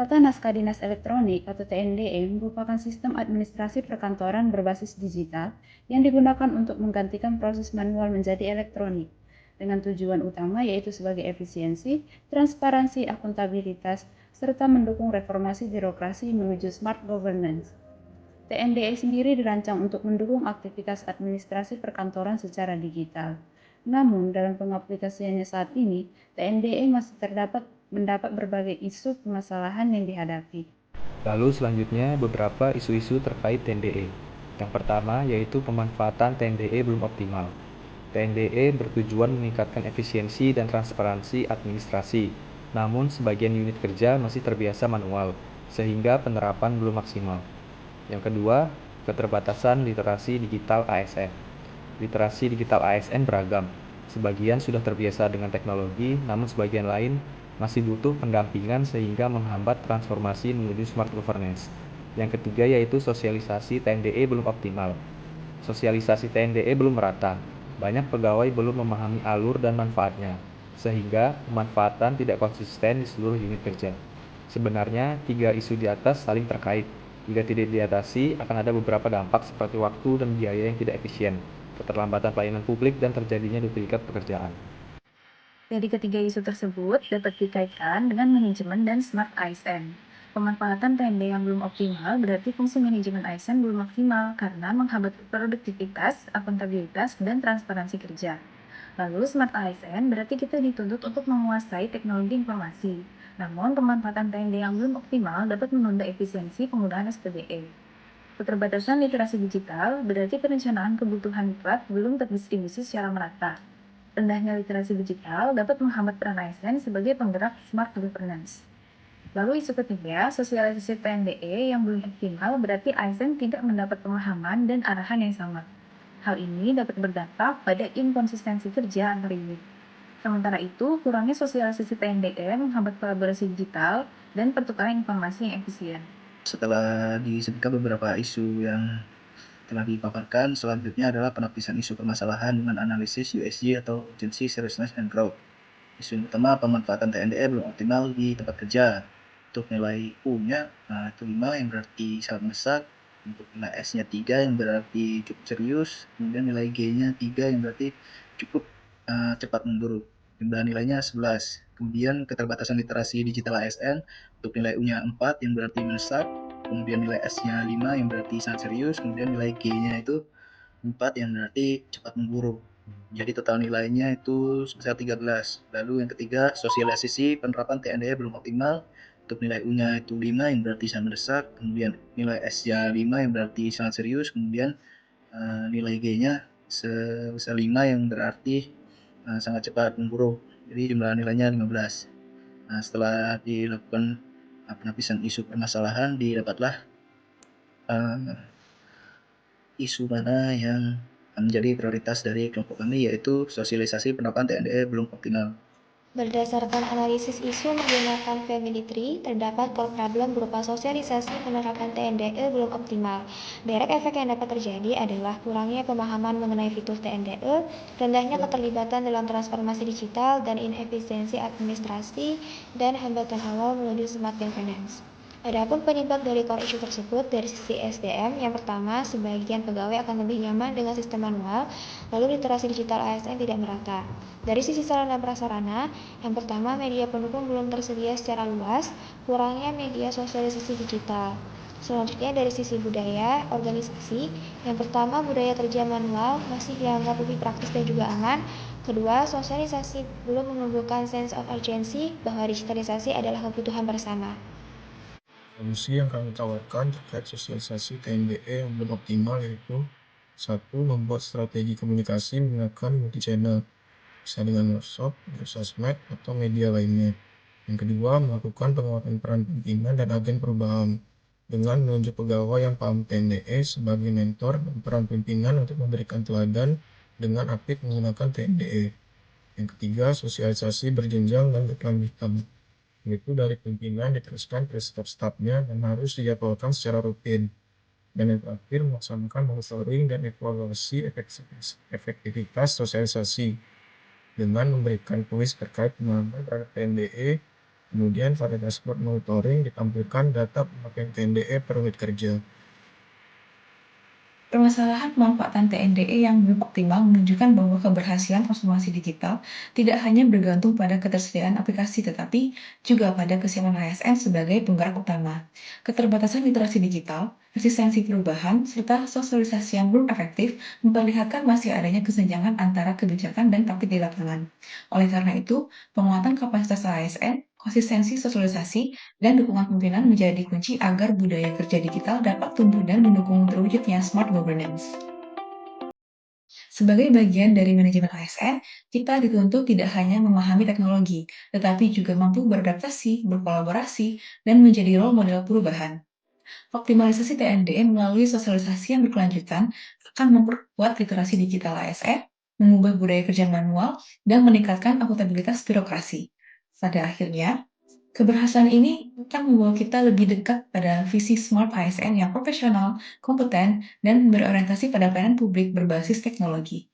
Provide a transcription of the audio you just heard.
Tata Naskah Dinas Elektronik atau TNDE merupakan sistem administrasi perkantoran berbasis digital yang digunakan untuk menggantikan proses manual menjadi elektronik, dengan tujuan utama yaitu sebagai efisiensi, transparansi, akuntabilitas, serta mendukung reformasi birokrasi menuju smart governance. TNDE sendiri dirancang untuk mendukung aktivitas administrasi perkantoran secara digital. Namun, dalam pengaplikasiannya saat ini, TNDE masih mendapat berbagai isu permasalahan yang dihadapi. Lalu selanjutnya beberapa isu-isu terkait TNDE. Yang pertama yaitu pemanfaatan TNDE belum optimal. TNDE bertujuan meningkatkan efisiensi dan transparansi administrasi, namun sebagian unit kerja masih terbiasa manual, sehingga penerapan belum maksimal. Yang kedua, keterbatasan literasi digital ASN. Literasi digital ASN beragam. Sebagian sudah terbiasa dengan teknologi, namun sebagian lain masih butuh pendampingan sehingga menghambat transformasi menuju smart governance. Yang ketiga yaitu sosialisasi TNDE belum optimal. Sosialisasi TNDE belum merata. Banyak pegawai belum memahami alur dan manfaatnya, sehingga pemanfaatan tidak konsisten di seluruh unit kerja. Sebenarnya, tiga isu di atas saling terkait. Jika tidak diatasi, akan ada beberapa dampak seperti waktu dan biaya yang tidak efisien, keterlambatan pelayanan publik, dan terjadinya duplikat pekerjaan. Dari ketiga isu tersebut dapat dikaitkan dengan manajemen dan smart ASN. Pemanfaatan TND yang belum optimal berarti fungsi manajemen ASN belum maksimal karena menghambat produktivitas, akuntabilitas, dan transparansi kerja. Lalu smart ASN berarti kita dituntut untuk menguasai teknologi informasi. Namun pemanfaatan TND yang belum optimal dapat menunda efisiensi penggunaan SPBE. Keterbatasan literasi digital berarti perencanaan kebutuhan mutlak belum terdistribusi secara merata. Rendahnya literasi digital dapat menghambat peran ASN sebagai penggerak smart governance. Lalu isu ketiga, sosialisasi PNDE yang belum optimal berarti ASN tidak mendapat pemahaman dan arahan yang sama. Hal ini dapat berdampak pada inkonsistensi kerja antar unit. Sementara itu, kurangnya sosialisasi PNDE menghambat kolaborasi digital dan pertukaran informasi yang efisien. Setelah disebutkan beberapa isu yang telah dipaparkan, selanjutnya adalah penapisan isu permasalahan dengan analisis USG atau Urgency, Seriousness, and Growth. Isu yang pertama, pemanfaatan TNDE belum optimal di tempat kerja. Untuk nilai U-nya, itu 5 yang berarti sangat mendesak. Untuk nilai S-nya 3 yang berarti cukup serius. Kemudian nilai G-nya 3 yang berarti cukup cepat memburuk. Jumlah nilainya 11. Kemudian keterbatasan literasi digital ASN. Untuk nilai U-nya 4 yang berarti mendesak. Kemudian nilai S-nya 5 yang berarti sangat serius. Kemudian nilai G-nya itu 4 yang berarti cepat memburuk. Jadi total nilainya itu sebesar 13. Lalu yang ketiga, sosialisasi penerapan TNDE belum optimal. Untuk nilai U-nya itu 5 yang berarti sangat mendesak. Kemudian nilai S-nya 5 yang berarti sangat serius. Kemudian nilai G-nya sebesar 5 yang berarti sangat cepat memburuk. Jadi jumlah nilainya 15. Setelah dilakukan penapisan isu permasalahan, didapatlah isu mana yang menjadi prioritas dari kelompok kami, yaitu sosialisasi penerapan TNDE belum optimal. Berdasarkan analisis isu menggunakan Family Tree, terdapat core problem berupa sosialisasi penerapan TNDE belum optimal. Direct efek yang dapat terjadi adalah kurangnya pemahaman mengenai fitur TNDE, rendahnya keterlibatan dalam transformasi digital, dan inefisiensi administrasi, dan hambatan awal menuju smart governance. Adapun penyebab dari core issue tersebut dari sisi SDM, yang pertama, sebagian pegawai akan lebih nyaman dengan sistem manual, lalu literasi digital ASN tidak merata. Dari sisi sarana prasarana, yang pertama, media pendukung belum tersedia secara luas, kurangnya media sosialisasi digital. Selanjutnya dari sisi budaya, organisasi, yang pertama budaya kerja manual masih dianggap lebih praktis dan juga aman. Kedua, sosialisasi belum menumbuhkan sense of urgency bahwa digitalisasi adalah kebutuhan bersama. Solusi yang kami tawarkan terkait sosialisasi TNDE yang belum optimal yaitu 1. Membuat strategi komunikasi menggunakan multi-channel, bisa dengan workshop, sosmed, atau media lainnya. Yang kedua, melakukan penguatan peran pimpinan dan agen perubahan dengan menunjuk pegawai yang paham TNDE sebagai mentor dan peran pimpinan untuk memberikan teladan dengan aktif menggunakan TNDE. Yang ketiga, sosialisasi berjenjang dan berkelanjutan, yaitu dari pimpinan diteruskan ke staf-stafnya dan harus dijadwalkan secara rutin. Dan yang terakhir, melaksanakan monitoring dan evaluasi efektivitas sosialisasi dengan memberikan kuis terkait pemahaman terhadap TNDE Kemudian pada dashboard monitoring ditampilkan data pemakaian TNDE per unit kerja. Permasalahan pemanfaatan TNDE yang belum optimal menunjukkan bahwa keberhasilan transformasi digital tidak hanya bergantung pada ketersediaan aplikasi, tetapi juga pada kesiapan ASN sebagai penggerak utama. Keterbatasan literasi digital, resistensi perubahan, serta sosialisasi yang belum efektif memperlihatkan masih adanya kesenjangan antara kebijakan dan praktik di lapangan. Oleh karena itu, penguatan kapasitas ASN, konsistensi sosialisasi, dan dukungan pimpinan menjadi kunci agar budaya kerja digital dapat tumbuh dan mendukung terwujudnya smart governance. Sebagai bagian dari manajemen ASN, kita dituntut tidak hanya memahami teknologi, tetapi juga mampu beradaptasi, berkolaborasi, dan menjadi role model perubahan. Optimalisasi TNDE melalui sosialisasi yang berkelanjutan akan memperkuat literasi digital ASN, mengubah budaya kerja manual, dan meningkatkan akuntabilitas birokrasi. Pada akhirnya, keberhasilan ini akan membawa kita lebih dekat pada visi Smart ASN yang profesional, kompeten, dan berorientasi pada pelayanan publik berbasis teknologi.